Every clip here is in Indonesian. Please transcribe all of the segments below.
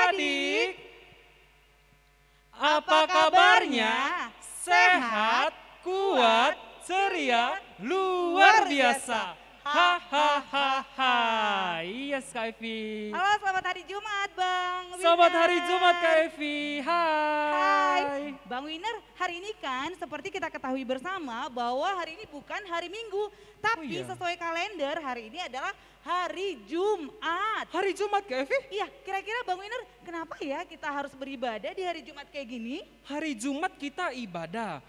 adik-adik, apa kabarnya? Sehat, kuat, ceria, luar biasa. Hahaha. Yes Kak Evi. Halo, selamat hari Jumat Bang Winner. Selamat hari Jumat Kak Evi. Hai. Bang Winner, hari ini kan seperti kita ketahui bersama bahwa hari ini bukan hari Minggu. Tapi sesuai kalender hari ini adalah hari Jumat. Hari Jumat Kak Evi? Iya, kira-kira Bang Winner kenapa ya kita harus beribadah di hari Jumat kayak gini? Hari Jumat kita ibadah.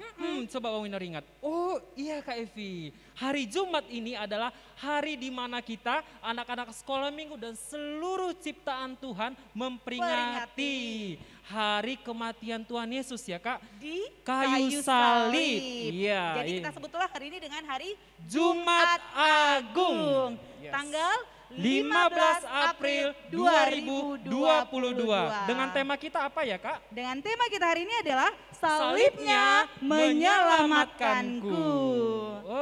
Coba Bang Winner ingat. Oh iya Kak Evi. Hari Jumat ini adalah hari di mana kita anak-anak sekolah minggu dan seluruh ciptaan Tuhan memperingati hari kematian Tuhan Yesus ya Kak. Di kayu salib. Iya. Jadi kita sebutlah hari ini dengan hari Jumat Agung. Yes. Tanggal 15 April 2022. Dengan tema kita apa ya Kak? Dengan tema kita hari ini adalah salibnya menyelamatkanku.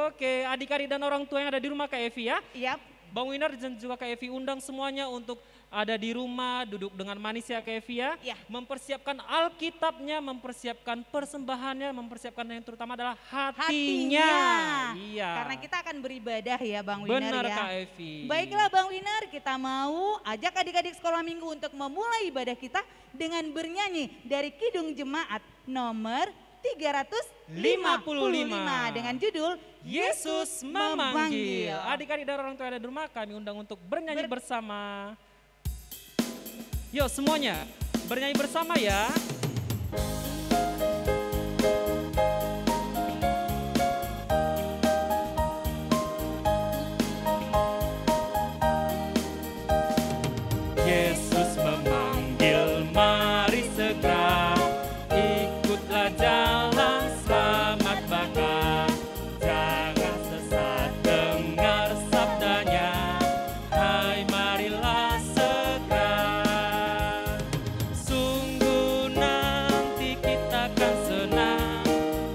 Oke, adik-adik dan orang tua yang ada di rumah Kak Evi ya. Yap. Bang Winner dan juga Kak Evi undang semuanya untuk ada di rumah, duduk dengan manis ya Kak Evi ya. Mempersiapkan Alkitabnya, mempersiapkan persembahannya, mempersiapkan yang terutama adalah hatinya. Iya. Karena kita akan beribadah ya Bang Winner. Benar ya. Kak Evi. Baiklah Bang Winner, kita mau ajak adik-adik sekolah minggu untuk memulai ibadah kita dengan bernyanyi dari Kidung Jemaat nomor 355 dengan judul Yesus memanggil. Adik-adik dan orang tua yang ada di rumah kami undang untuk bernyanyi bersama. Yuk semuanya bernyanyi bersama ya. Yesus memanggil, mari segera ikutlah jalan selamat baka. Jangan sesat dengar sabdanya, hai marilah segera. Sungguh nanti kita akan senang,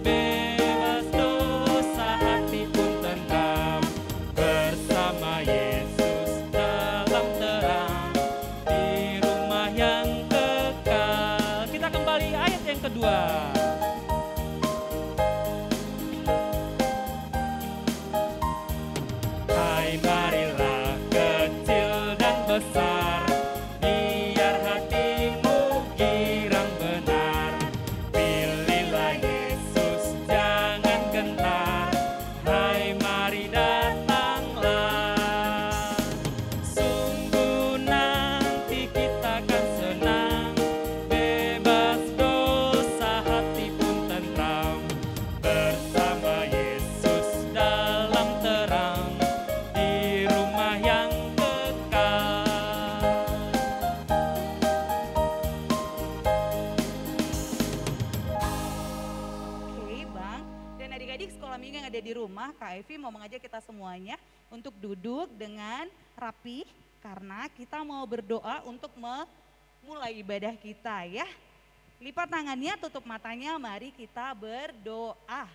bebas dosa hati pun tentram. Bersama Yesus dalam terang, di rumah yang kekal. Kita kembali ayat yang kedua. Hai marilah kecil dan besar, biar hatimu girang benar. Pilihlah Yesus, jangan gentar. Hai mari datanglah. Sungguh nanti kita akan senang, bebas dosa hati pun tentram. Bersama Yesus dalam terang, di rumah yang kekal. Oke Bang, dan adik-adik sekolah minggu yang ada di rumah, Kak Evi mau mengajak kita semuanya untuk duduk dengan rapi karena kita mau berdoa untuk memulai ibadah kita ya. Lipat tangannya, tutup matanya, mari kita berdoa.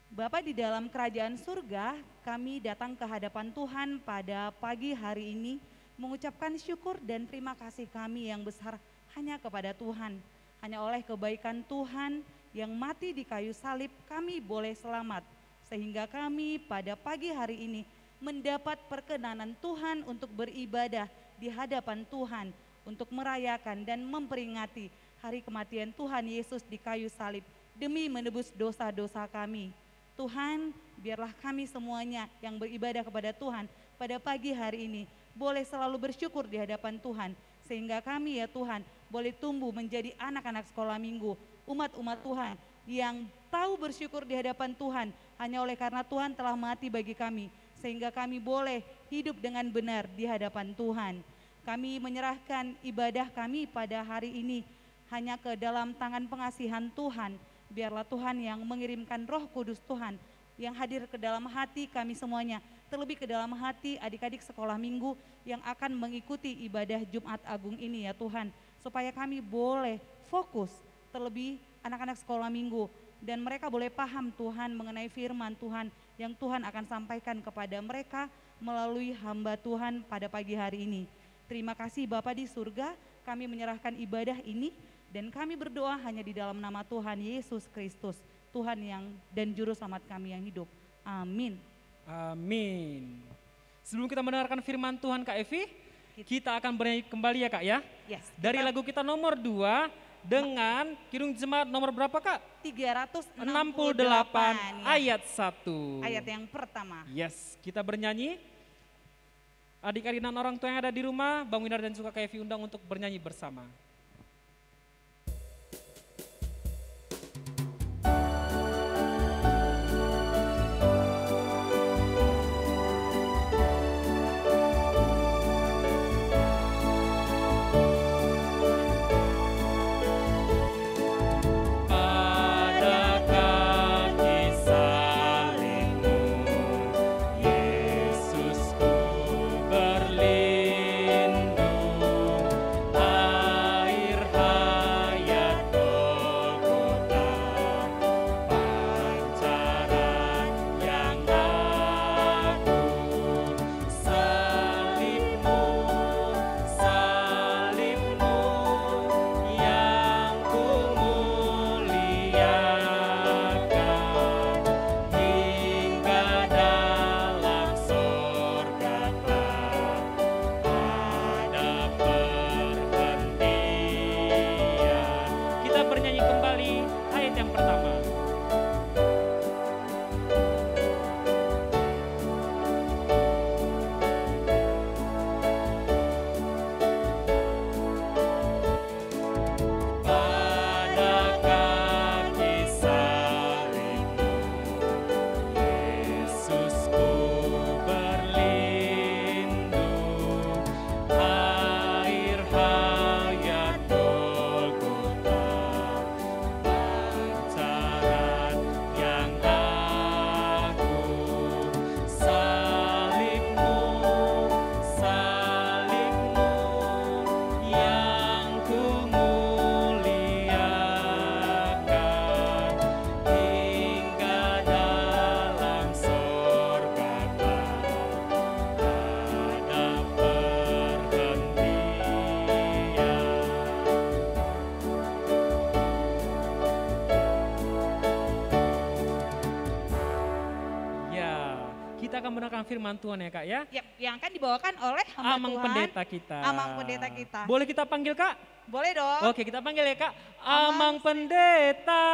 Bapa di dalam kerajaan surga, kami datang ke hadapan Tuhan pada pagi hari ini mengucapkan syukur dan terima kasih kami yang besar hanya kepada Tuhan. Hanya oleh kebaikan Tuhan yang mati di kayu salib kami boleh selamat. Sehingga kami pada pagi hari ini mendapat perkenanan Tuhan untuk beribadah di hadapan Tuhan. Untuk merayakan dan memperingati hari kematian Tuhan Yesus di kayu salib demi menebus dosa-dosa kami. Tuhan, biarlah kami semuanya yang beribadah kepada Tuhan pada pagi hari ini boleh selalu bersyukur di hadapan Tuhan. Sehingga kami ya Tuhan boleh tumbuh menjadi anak-anak sekolah minggu, umat-umat Tuhan yang tahu bersyukur di hadapan Tuhan hanya oleh karena Tuhan telah mati bagi kami. Sehingga kami boleh hidup dengan benar di hadapan Tuhan. Kami menyerahkan ibadah kami pada hari ini hanya ke dalam tangan pengasihan Tuhan. Biarlah Tuhan yang mengirimkan Roh Kudus Tuhan yang hadir ke dalam hati kami semuanya. Terlebih ke dalam hati adik-adik sekolah minggu yang akan mengikuti ibadah Jumat Agung ini ya Tuhan. Supaya kami boleh fokus, terlebih anak-anak sekolah minggu. Dan mereka boleh paham Tuhan mengenai firman Tuhan yang Tuhan akan sampaikan kepada mereka melalui hamba Tuhan pada pagi hari ini. Terima kasih Bapa di surga, kami menyerahkan ibadah ini dan kami berdoa hanya di dalam nama Tuhan Yesus Kristus, Tuhan yang dan Juru Selamat kami yang hidup. Amin. Amin. Sebelum kita mendengarkan firman Tuhan Kak Evi, kita akan bernyanyi kembali ya Kak ya. Yes, Dari lagu kita nomor 2 dengan Kidung Jemaat nomor berapa Kak? 368 ayat 1. Ayat yang pertama. Yes, kita bernyanyi. Adik-adik dan orang tua yang ada di rumah, Bang Winar dan juga Kak Evi undang untuk bernyanyi bersama. Firman Tuhan ya Kak ya. Yap, yang akan dibawakan oleh hamba Amang Tuhan, pendeta kita. Amang pendeta kita. Boleh kita panggil Kak? Boleh dong. Oke, kita panggil ya Kak. Amang pendeta.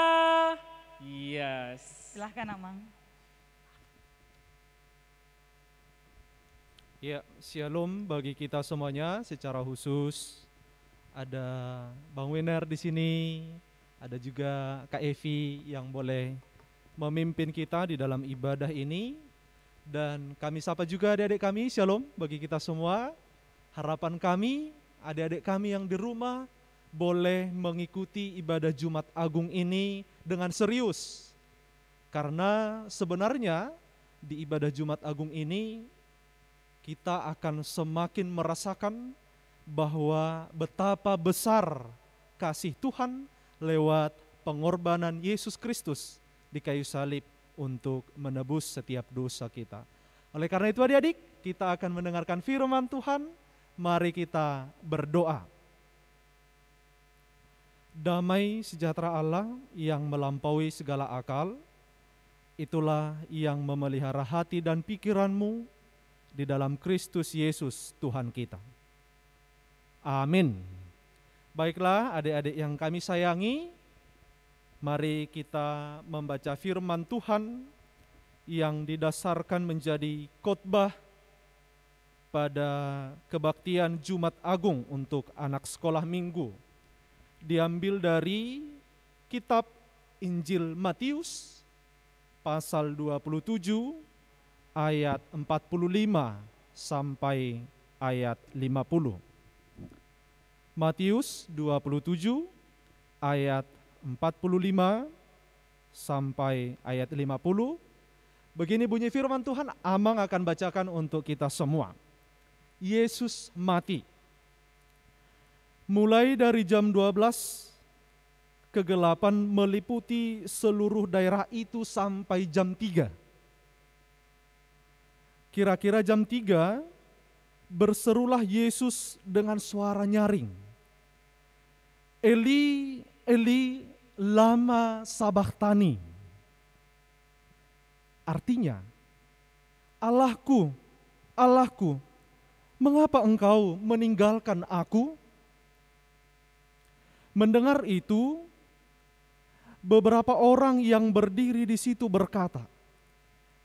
Yes. Silahkan Amang. Ya, shalom bagi kita semuanya secara khusus. Ada Bang Winer di sini, ada juga Kak Evi yang boleh memimpin kita di dalam ibadah ini. Dan kami sapa juga adik-adik kami, shalom bagi kita semua. Harapan kami, adik-adik kami yang di rumah boleh mengikuti ibadah Jumat Agung ini dengan serius. Karena sebenarnya di ibadah Jumat Agung ini kita akan semakin merasakan bahwa betapa besar kasih Tuhan lewat pengorbanan Yesus Kristus di kayu salib untuk menebus setiap dosa kita. Oleh karena itu adik-adik, kita akan mendengarkan firman Tuhan. Mari kita berdoa. Damai sejahtera Allah yang melampaui segala akal, itulah yang memelihara hati dan pikiranmu di dalam Kristus Yesus Tuhan kita. Amin. Baiklah adik-adik yang kami sayangi, mari kita membaca firman Tuhan yang didasarkan menjadi khotbah pada kebaktian Jumat Agung untuk anak sekolah minggu. Diambil dari kitab Injil Matius pasal 27 ayat 45 sampai ayat 50. Matius 27 ayat 45 sampai ayat 50. Begini bunyi firman Tuhan, Amang akan bacakan untuk kita semua. Yesus mati. Mulai dari jam 12, kegelapan meliputi seluruh daerah itu sampai jam 3. Kira-kira jam 3, berserulah Yesus dengan suara nyaring, Eli, Eli, lama sabachthani. Artinya, Allahku, Allahku, mengapa engkau meninggalkan aku? Mendengar itu, beberapa orang yang berdiri di situ berkata,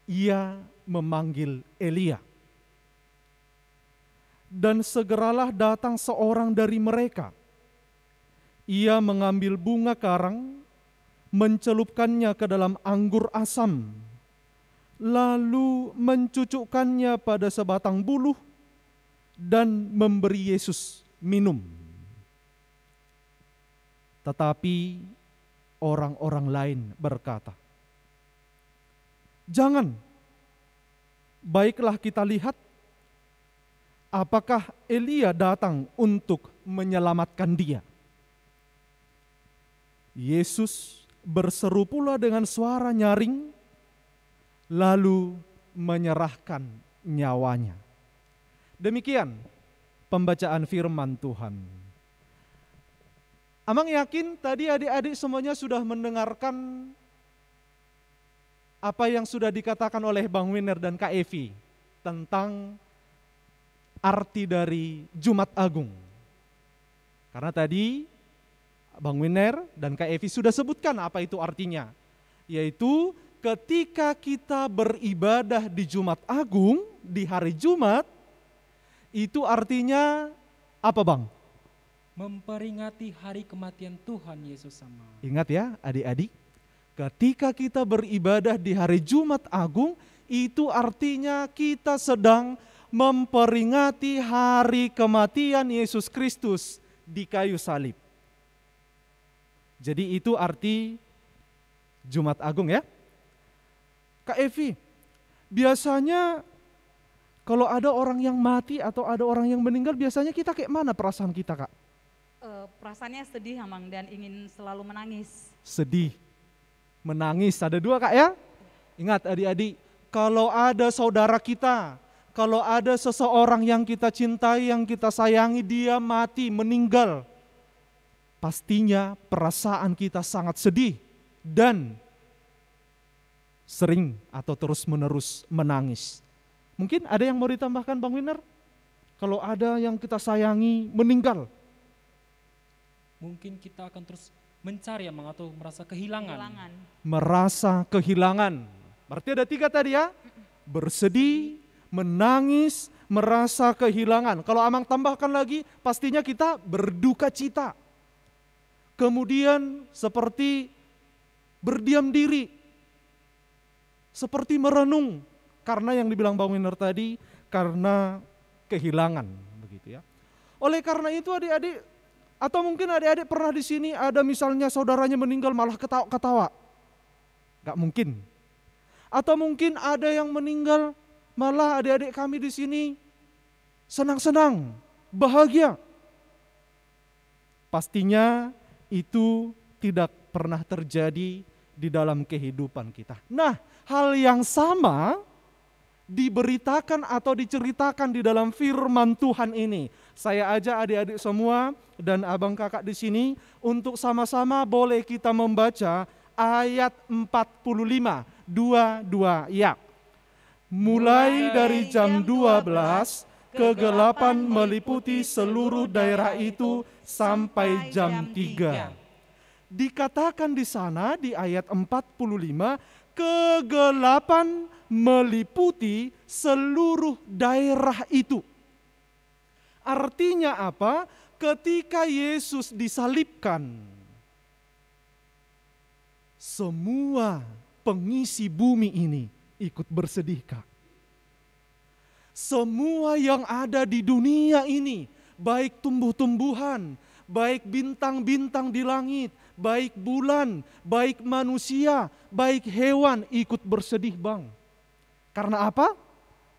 ia memanggil Elia. Dan segeralah datang seorang dari mereka. Ia mengambil bunga karang, mencelupkannya ke dalam anggur asam, lalu mencucukkannya pada sebatang buluh dan memberi Yesus minum. Tetapi orang-orang lain berkata, jangan, baiklah kita lihat apakah Elia datang untuk menyelamatkan dia. Yesus berseru pula dengan suara nyaring, lalu menyerahkan nyawanya. Demikian pembacaan firman Tuhan. Amang yakin tadi adik-adik semuanya sudah mendengarkan apa yang sudah dikatakan oleh Bang Winer dan Kak Evi tentang arti dari Jumat Agung. Karena tadi Bang Winer dan Kak Evi sudah sebutkan apa itu artinya. Yaitu ketika kita beribadah di Jumat Agung, di hari Jumat, itu artinya apa Bang? Memperingati hari kematian Tuhan Yesus sama. Ingat ya adik-adik, ketika kita beribadah di hari Jumat Agung, itu artinya kita sedang memperingati hari kematian Yesus Kristus di kayu salib. Jadi itu arti Jumat Agung ya. Kak Evi, biasanya kalau ada orang yang mati atau ada orang yang meninggal, biasanya kita kayak mana perasaan kita Kak? Perasaannya sedih Amang dan ingin selalu menangis. Sedih, menangis, ada dua Kak ya. Ingat adik-adik, kalau ada saudara kita, kalau ada seseorang yang kita cintai, yang kita sayangi, dia mati, meninggal, pastinya perasaan kita sangat sedih dan sering atau terus-menerus menangis. Mungkin ada yang mau ditambahkan Bang Winer? Kalau ada yang kita sayangi meninggal, mungkin kita akan terus mencari atau merasa kehilangan. Merasa kehilangan. Berarti ada 3 tadi ya. Bersedih, menangis, merasa kehilangan. Kalau Amang tambahkan lagi, pastinya kita berduka cita. Kemudian seperti berdiam diri, seperti merenung, karena yang dibilang Bang Winer tadi, karena kehilangan, begitu ya. Oleh karena itu adik-adik, atau mungkin adik-adik pernah di sini ada misalnya saudaranya meninggal malah ketawa-ketawa, gak mungkin. Atau mungkin ada yang meninggal malah adik-adik kami di sini senang-senang, bahagia. Pastinya itu tidak pernah terjadi di dalam kehidupan kita. Nah, hal yang sama diberitakan atau diceritakan di dalam firman Tuhan ini. Saya ajak adik-adik semua dan abang kakak di sini untuk sama-sama boleh kita membaca ayat 45, 22 ya. Mulai dari jam 12, kegelapan meliputi seluruh daerah itu sampai jam 3. Dikatakan di sana di ayat 45, kegelapan meliputi seluruh daerah itu. Artinya apa? Ketika Yesus disalibkan, semua pengisi bumi ini ikut bersedih Kak. Semua yang ada di dunia ini, baik tumbuh-tumbuhan, baik bintang-bintang di langit, baik bulan, baik manusia, baik hewan ikut bersedih Bang. Karena apa?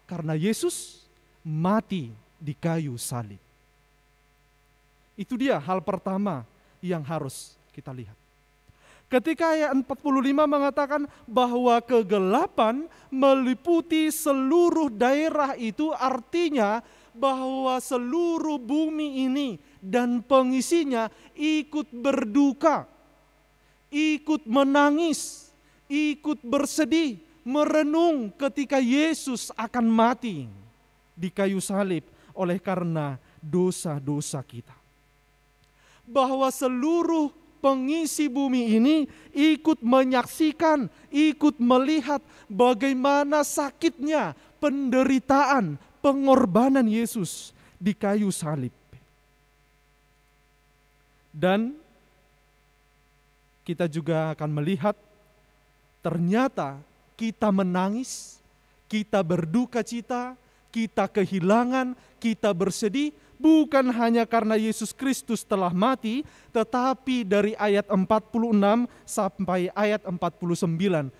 Karena Yesus mati di kayu salib. Itu dia hal pertama yang harus kita lihat. Ketika ayat 45 mengatakan bahwa kegelapan meliputi seluruh daerah itu, artinya bahwa seluruh bumi ini dan pengisinya ikut berduka, ikut menangis, ikut bersedih, merenung ketika Yesus akan mati di kayu salib oleh karena dosa-dosa kita. Bahwa seluruh pengisi bumi ini ikut menyaksikan, ikut melihat bagaimana sakitnya penderitaan, pengorbanan Yesus di kayu salib. Dan kita juga akan melihat ternyata kita menangis, kita berduka cita, kita kehilangan, kita bersedih, bukan hanya karena Yesus Kristus telah mati, tetapi dari ayat 46 sampai ayat 49,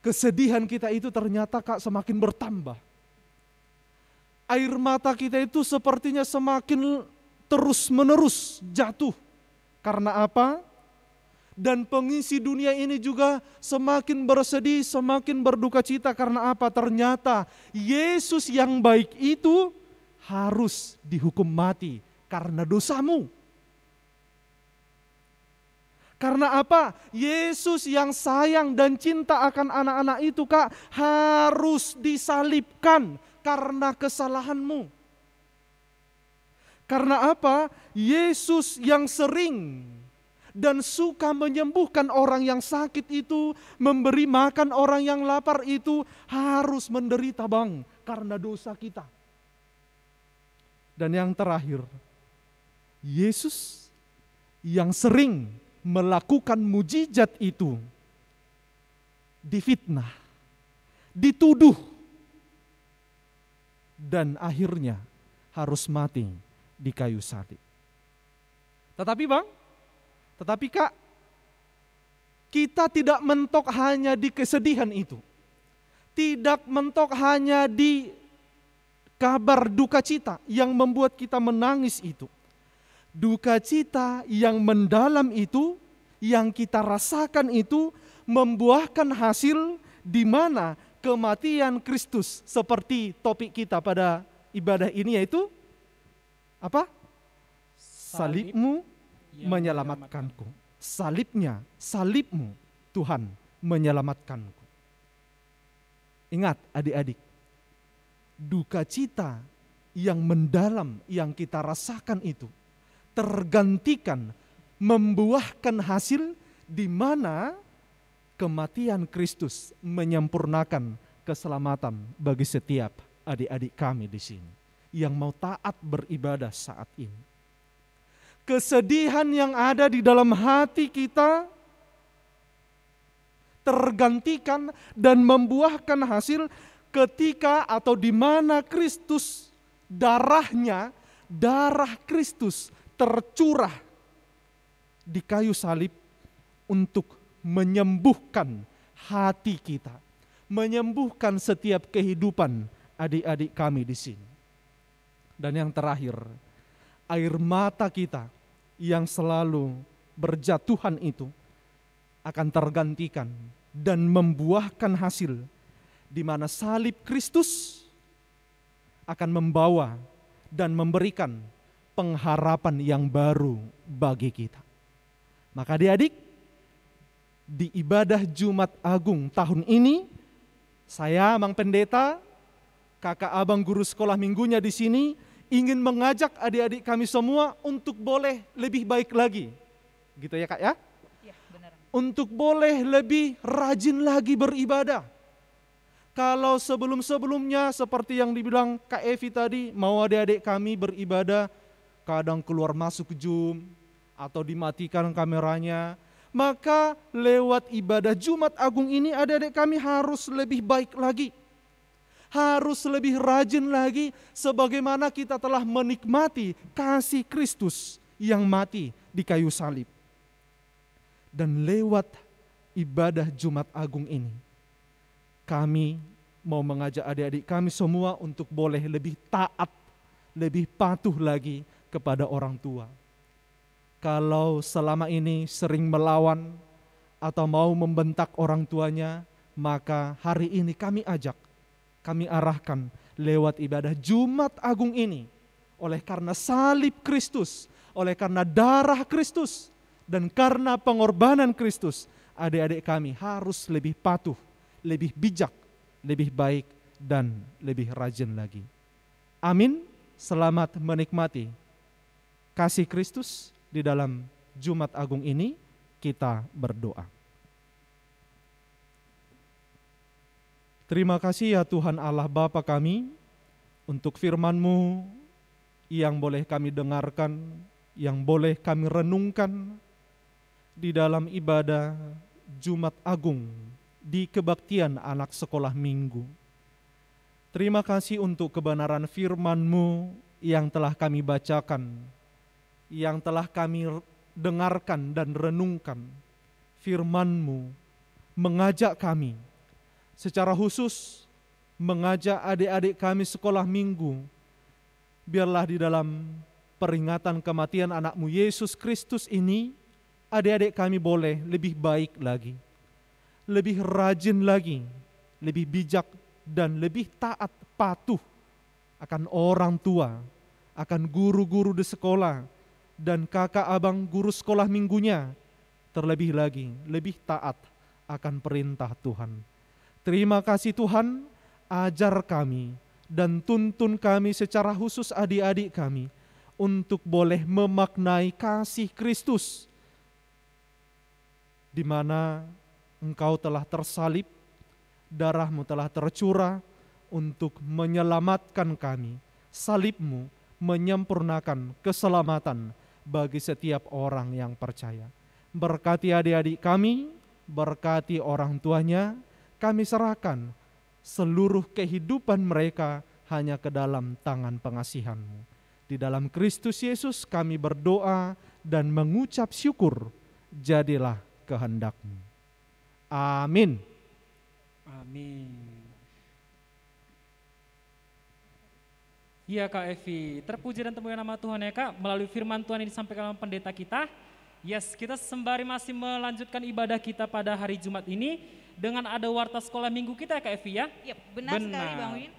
kesedihan kita itu ternyata semakin bertambah. Air mata kita itu sepertinya semakin terus menerus jatuh. Karena apa? Dan pengisi dunia ini juga semakin bersedih, semakin berduka cita. Karena apa? Ternyata Yesus yang baik itu harus dihukum mati karena dosamu. Karena apa? Yesus yang sayang dan cinta akan anak-anak itu harus disalibkan karena kesalahanmu. Karena apa? Yesus yang sering dan suka menyembuhkan orang yang sakit itu, memberi makan orang yang lapar itu, harus menderita karena dosa kita. Dan yang terakhir, Yesus yang sering melakukan mujizat itu difitnah, dituduh, dan akhirnya harus mati di kayu salib. Tetapi Kak, kita tidak mentok hanya di kesedihan itu. Tidak mentok hanya di kabar duka cita yang membuat kita menangis itu. Duka cita yang mendalam itu, yang kita rasakan itu, membuahkan hasil di mana kematian Kristus, seperti topik kita pada ibadah ini, yaitu apa? Salibmu menyelamatkanku. Salibmu Tuhan menyelamatkanku. Ingat adik-adik, duka cita yang mendalam yang kita rasakan itu tergantikan, membuahkan hasil di mana kematian Kristus menyempurnakan keselamatan bagi setiap adik-adik kami di sini yang mau taat beribadah saat ini. Kesedihan yang ada di dalam hati kita tergantikan dan membuahkan hasil ketika atau di mana Kristus, darah Kristus tercurah di kayu salib untuk menyembuhkan hati kita, menyembuhkan setiap kehidupan adik-adik kami di sini. Dan yang terakhir, air mata kita yang selalu berjatuhan itu akan tergantikan dan membuahkan hasil di mana salib Kristus akan membawa dan memberikan pengharapan yang baru bagi kita. Maka adik-adik, di ibadah Jumat Agung tahun ini, saya Mang Pendeta, kakak abang guru sekolah minggunya di sini, ingin mengajak adik-adik kami semua untuk boleh lebih baik lagi. Gitu ya Kak ya? Iya, benar. Untuk boleh lebih rajin lagi beribadah. Kalau sebelum-sebelumnya seperti yang dibilang Kak Evi tadi, mau adik-adik kami beribadah, kadang keluar masuk Zoom atau dimatikan kameranya, maka lewat ibadah Jumat Agung ini adik-adik kami harus lebih baik lagi. Harus lebih rajin lagi sebagaimana kita telah menikmati kasih Kristus yang mati di kayu salib. Dan lewat ibadah Jumat Agung ini, kami mau mengajak adik-adik kami semua untuk boleh lebih taat, lebih patuh lagi kepada orang tua. Kalau selama ini sering melawan atau mau membentak orang tuanya, maka hari ini kami ajak, kami arahkan, lewat ibadah Jumat Agung ini, oleh karena salib Kristus, oleh karena darah Kristus, dan karena pengorbanan Kristus, adik-adik kami harus lebih patuh, lebih bijak, lebih baik, dan lebih rajin lagi. Amin. Selamat menikmati kasih Kristus di dalam Jumat Agung ini. Kita berdoa. Terima kasih ya Tuhan Allah Bapa kami untuk firman-Mu yang boleh kami dengarkan, yang boleh kami renungkan di dalam ibadah Jumat Agung di kebaktian anak sekolah minggu. Terima kasih untuk kebenaran firman-Mu yang telah kami bacakan, yang telah kami dengarkan dan renungkan. Firman-Mu mengajak kami, secara khusus mengajak adik-adik kami sekolah minggu, biarlah di dalam peringatan kematian anak-Mu Yesus Kristus ini, adik-adik kami boleh lebih baik lagi, lebih rajin lagi, lebih bijak, dan lebih taat patuh akan orang tua, akan guru-guru di sekolah, dan kakak abang guru sekolah minggunya, terlebih lagi lebih taat akan perintah Tuhan. Terima kasih Tuhan, ajar kami dan tuntun kami secara khusus adik-adik kami untuk boleh memaknai kasih Kristus, di mana Engkau telah tersalib, darah-Mu telah tercurah untuk menyelamatkan kami. Salib-Mu menyempurnakan keselamatan bagi setiap orang yang percaya. Berkati adik-adik kami, berkati orang tuanya, kami serahkan seluruh kehidupan mereka hanya ke dalam tangan pengasihan-Mu. Di dalam Kristus Yesus kami berdoa dan mengucap syukur, jadilah kehendak-Mu. Amin. Amin. Iya Kak Evi, terpuji dan termulia nama Tuhan ya Kak, melalui firman Tuhan yang disampaikan oleh pendeta kita. Yes, kita sembari masih melanjutkan ibadah kita pada hari Jumat ini dengan ada warta sekolah minggu kita ya Kak Evi ya. Yep, benar sekali Bang Win.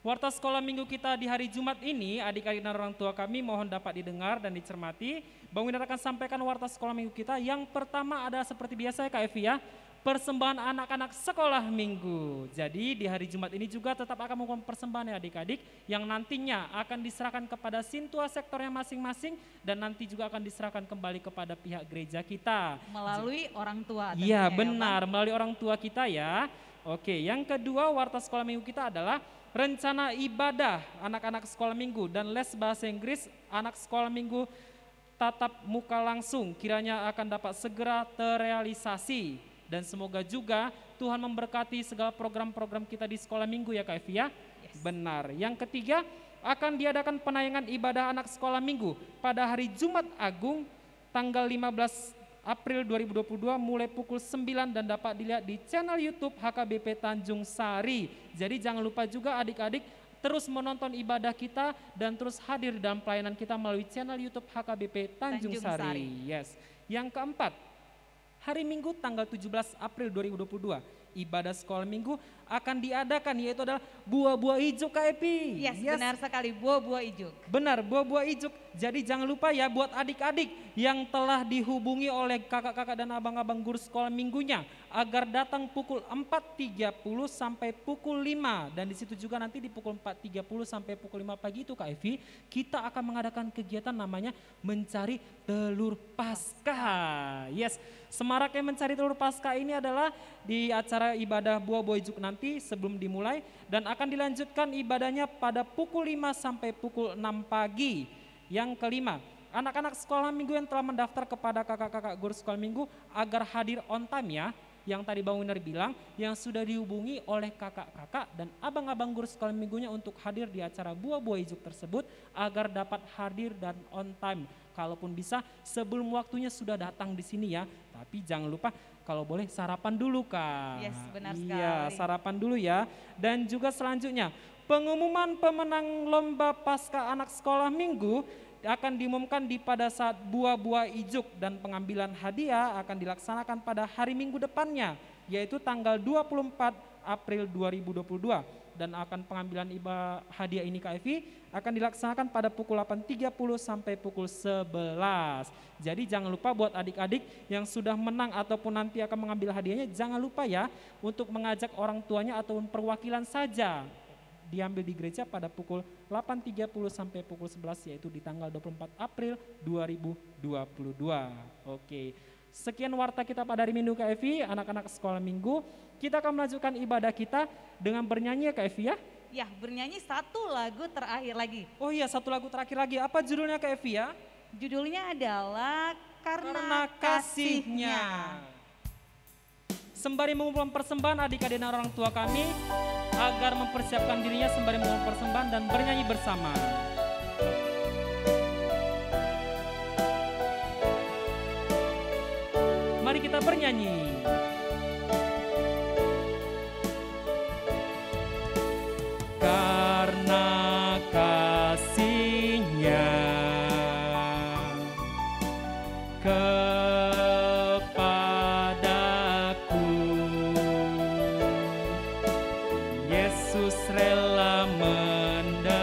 Warta sekolah minggu kita di hari Jumat ini, adik-adik dan orang tua kami mohon dapat didengar dan dicermati. Bang Win akan sampaikan warta sekolah minggu kita. Yang pertama ada seperti biasa ya Kak Evi ya, persembahan anak-anak sekolah minggu. Jadi di hari Jumat ini juga tetap akan melakukan persembahan ya adik-adik, yang nantinya akan diserahkan kepada sintua sektornya masing-masing dan nanti juga akan diserahkan kembali kepada pihak gereja kita. Melalui orang tua. Iya benar, melalui orang tua kita ya. Oke, yang kedua warta sekolah minggu kita adalah rencana ibadah anak-anak sekolah minggu dan les bahasa Inggris anak sekolah minggu tatap muka langsung kiranya akan dapat segera terrealisasi. Dan semoga juga Tuhan memberkati segala program-program kita di sekolah minggu ya Kak Evi ya. Yes. Benar. Yang ketiga akan diadakan penayangan ibadah anak sekolah minggu pada hari Jumat Agung tanggal 15 April 2022 mulai pukul 9 dan dapat dilihat di channel YouTube HKBP Tanjung Sari. Jadi jangan lupa juga adik-adik terus menonton ibadah kita dan terus hadir dalam pelayanan kita melalui channel YouTube HKBP Tanjung Sari. Yes. Yang keempat, hari Minggu tanggal 17 April 2022, ibadah sekolah minggu akan diadakan, yaitu adalah buah-buah ijuk Kak Epi. Yes, benar sekali, buah-buah ijuk. Benar, buah-buah ijuk. Jadi jangan lupa ya buat adik-adik yang telah dihubungi oleh kakak-kakak dan abang-abang guru sekolah minggunya agar datang pukul 4.30 sampai pukul 5. Dan di situ juga nanti di pukul 4.30 sampai pukul 5 pagi itu Kak Evi, kita akan mengadakan kegiatan namanya mencari telur Paskah. Yes, semaraknya mencari telur Paskah ini adalah di acara ibadah buah-buah ijuk nanti sebelum dimulai dan akan dilanjutkan ibadahnya pada pukul 5 sampai pukul 6 pagi. Yang kelima, anak-anak sekolah minggu yang telah mendaftar kepada kakak-kakak guru sekolah minggu agar hadir on time ya. Yang tadi Bang Winner bilang, yang sudah dihubungi oleh kakak-kakak dan abang-abang guru sekolah minggunya untuk hadir di acara buah-buah ijuk tersebut agar dapat hadir dan on time. Kalaupun bisa sebelum waktunya sudah datang di sini ya. Tapi jangan lupa kalau boleh sarapan dulu Kak. Yes, benar sekali. Iya, sarapan dulu ya. Dan juga selanjutnya pengumuman pemenang lomba Paskah anak sekolah minggu akan diumumkan pada saat buah-buah ijuk dan pengambilan hadiah akan dilaksanakan pada hari Minggu depannya, yaitu tanggal 24 April 2022. dan akan pengambilan hadiah ini Kak Evi akan dilaksanakan pada pukul 8.30 sampai pukul 11. Jadi jangan lupa buat adik-adik yang sudah menang ataupun nanti akan mengambil hadiahnya, jangan lupa ya untuk mengajak orang tuanya ataupun perwakilan saja. Diambil di gereja pada pukul 8.30 sampai pukul 11, yaitu di tanggal 24 April 2022. Oke. Sekian warta kita pada hari Minggu Kak Evi, anak-anak sekolah minggu. Kita akan melanjutkan ibadah kita dengan bernyanyi ya Kak Evi ya. Ya, bernyanyi satu lagu terakhir lagi. Oh iya, satu lagu terakhir lagi. Apa judulnya Kak Evi ya? Judulnya adalah Karena Kasihnya. Sembari mengumpulkan persembahan adik-adik dan orang tua kami agar mempersiapkan dirinya sembari mengumpulkan persembahan dan bernyanyi bersama. Mari kita bernyanyi. Karena kasihnya kepadaku, Yesus rela menderita,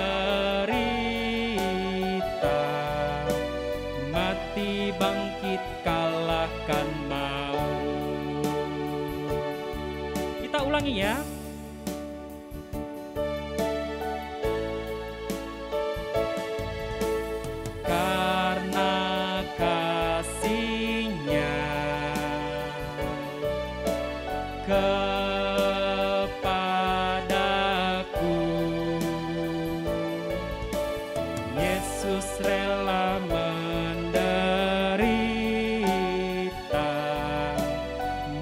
mati bangkit kalahkan maut. Kita ulangi ya. Kepadaku, Yesus rela menderita,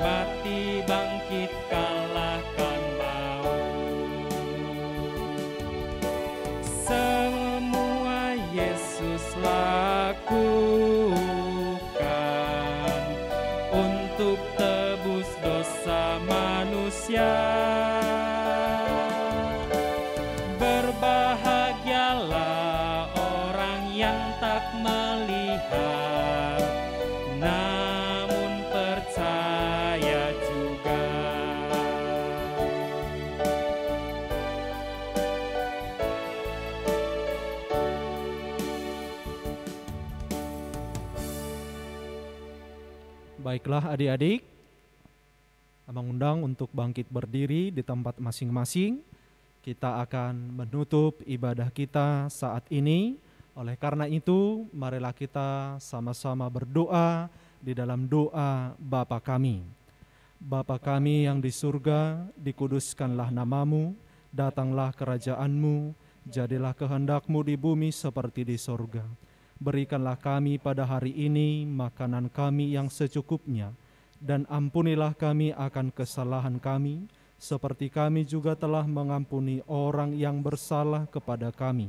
mati bangkit kalahkan maut. Semua Yesus lakukan untuk tebus dosa manusia. Berbahagialah orang yang tak melihat, namun percaya juga. Baiklah adik-adik, mengundang untuk bangkit berdiri di tempat masing-masing. Kita akan menutup ibadah kita saat ini. Oleh karena itu, marilah kita sama-sama berdoa di dalam doa Bapa kami. Bapa kami yang di surga, dikuduskanlah namamu, datanglah kerajaanmu, jadilah kehendakmu di bumi seperti di surga. Berikanlah kami pada hari ini makanan kami yang secukupnya, dan ampunilah kami akan kesalahan kami, seperti kami juga telah mengampuni orang yang bersalah kepada kami.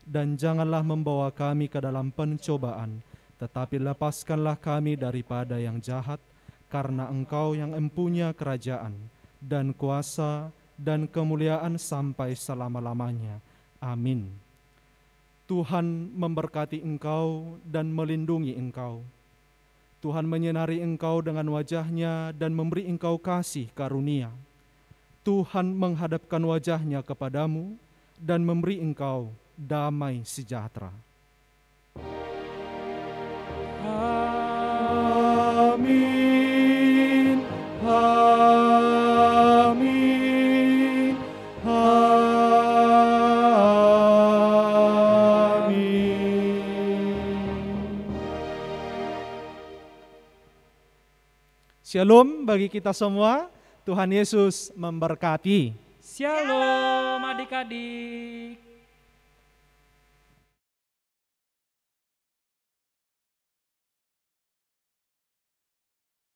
Dan janganlah membawa kami ke dalam pencobaan, tetapi lepaskanlah kami daripada yang jahat, karena Engkau yang empunya kerajaan, dan kuasa, dan kemuliaan sampai selama-lamanya. Amin. Tuhan memberkati engkau dan melindungi engkau. Tuhan menyinari engkau dengan wajah-Nya dan memberi engkau kasih karunia. Tuhan menghadapkan wajah-Nya kepadamu dan memberi engkau damai sejahtera. Amin. Amin. Shalom bagi kita semua, Tuhan Yesus memberkati. Shalom adik-adik.